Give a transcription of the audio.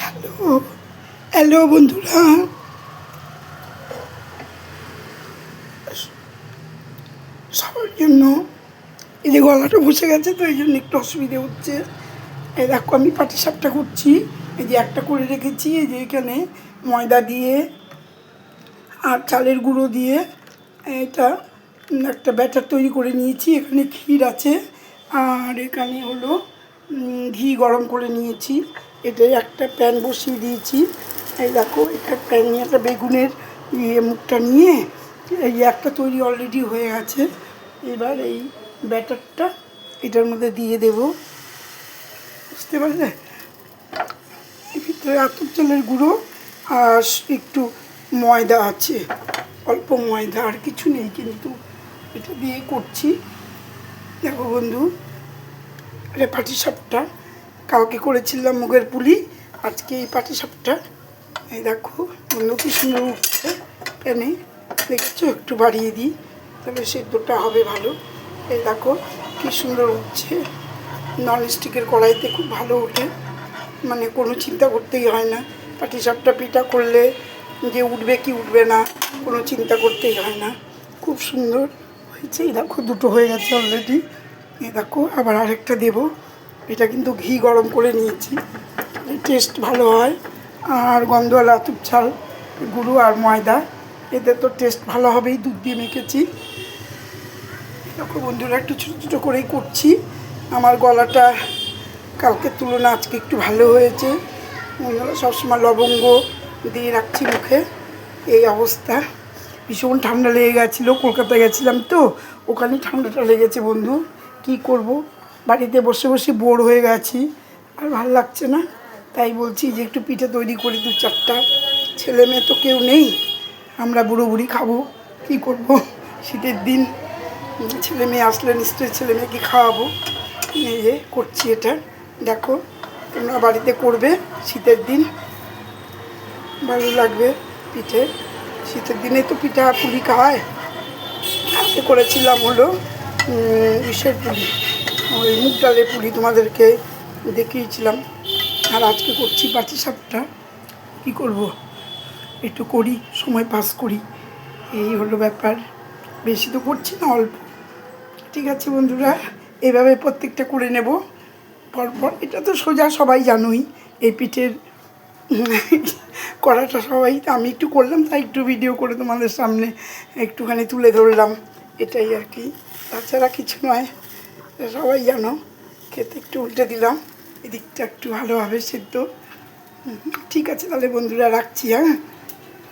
Hello hello বন্ধুরা, সবার জন্য এই যে গলাটা বসে গেছে, তো এই জন্য একটু অসুবিধে হচ্ছে। এই দেখো আমি পাটিসাপটা করছি। এই যে একটা করে রেখেছি, এই যে এখানে ময়দা দিয়ে আর চালের গুঁড়ো দিয়ে এটা একটা ব্যাটার তৈরি করে নিয়েছি। এখানে ক্ষীর আছে আর এখানে হলো ঘি গরম করে নিয়েছি। এটাই একটা প্যান বসিয়ে দিয়েছি। এই দেখো একটা প্যান নিয়ে একটা বেগুনের মুখটা নিয়ে এই একটা তৈরি অলরেডি হয়ে গেছে। এবার এই ব্যাটারটা এটার মধ্যে দিয়ে দেব, বুঝতে পারলে? এর ভিতরে আতপ চালের গুঁড়ো আর একটু ময়দা আছে, অল্প ময়দা, আর কিছু নেই, কিন্তু এটা দিয়ে করছি। দেখো বন্ধু, এটা পাটিসাপটা কালকে করেছিলাম মুগের পুলি, আজকে এই পাটিসাপটা। এই দেখো বন্ধু কি সুন্দর উঠছে প্যানে, দেখেছো? একটু বাড়িয়ে দিই তাহলে সেদ্ধটা হবে ভালো। এই দেখো কি সুন্দর উঠছে, ননস্টিকের কড়াইতে খুব ভালো ওঠে, মানে কোনো চিন্তা করতেই হয় না। পাটিসাপটা পিঠা করলে যে উঠবে কি উঠবে না কোনো চিন্তা করতেই হয় না, খুব সুন্দর হয়েছে। এই দেখো দুটো হয়ে গেছে অলরেডি। এই দেখো আবার আরেকটা দেবো। এটা কিন্তু ঘি গরম করে নিয়েছি, টেস্ট ভালো হয়। আর গন্ধওয়ালা আতপ চাল গুঁড়ো আর ময়দা, এতে তো টেস্ট ভালো হবেই, দুধ দিয়ে মেখেছি। দেখো বন্ধুরা একটু ছোটো ছোটো করেই করছি। আমার গলাটা কালকের তুলনা আজকে একটু ভালো হয়েছে। সবসময় লবঙ্গ দিয়ে রাখছি মুখে, এই অবস্থা। ভীষণ ঠান্ডা লেগে গেছিলো, কলকাতায় গেছিলাম তো, ওখানে ঠান্ডাটা লেগেছে বন্ধু। কি করব, বাড়িতে বসে বসে বোর হয়ে গেছি, আর ভালো লাগছে না। তাই বলছি যে একটু পিঠে তৈরি করি, 2-4টা। ছেলে মেয়ে তো কেউ নেই, আমরা বুড়ো বুড়ি খাবো, কী করব? শীতের দিন ছেলে মেয়ে আসলে নিশ্চয়ই ছেলে মেয়েকে খাওয়াবো। এই যে করছি এটা, দেখো তোমরা বাড়িতে করবে, শীতের দিন ভালো লাগবে পিঠে। শীতের দিনে তো পিঠা পুলি খাওয়ায়। আজকে করেছিলাম হলো ইসের পুলি, ওই মুগ ডালের পুলি, তোমাদেরকে দেখিয়েছিলাম। আর আজকে করছি পাটিসাপটা। কী করব, একটু করি, সময় পাস করি, এই হলো ব্যাপার। বেশি তো করছি না, অল্প। ঠিক আছে বন্ধুরা, এভাবে প্রত্যেকটা করে নেব পরপর। এটা তো সোজা, সবাই জানোই এই পিঠের করাটা সবাই। আমি একটু করলাম, তাই একটু ভিডিও করে তোমাদের সামনে একটুখানি তুলে ধরলাম, এটাই আর কি, তাছাড়া কিছু নয়। সবাই জানো। খেতে একটু উল্টে দিলাম, এদিকটা একটু ভালোভাবে সেদ্ধ। ঠিক আছে তাহলে বন্ধুরা, রাখছি। হ্যাঁ।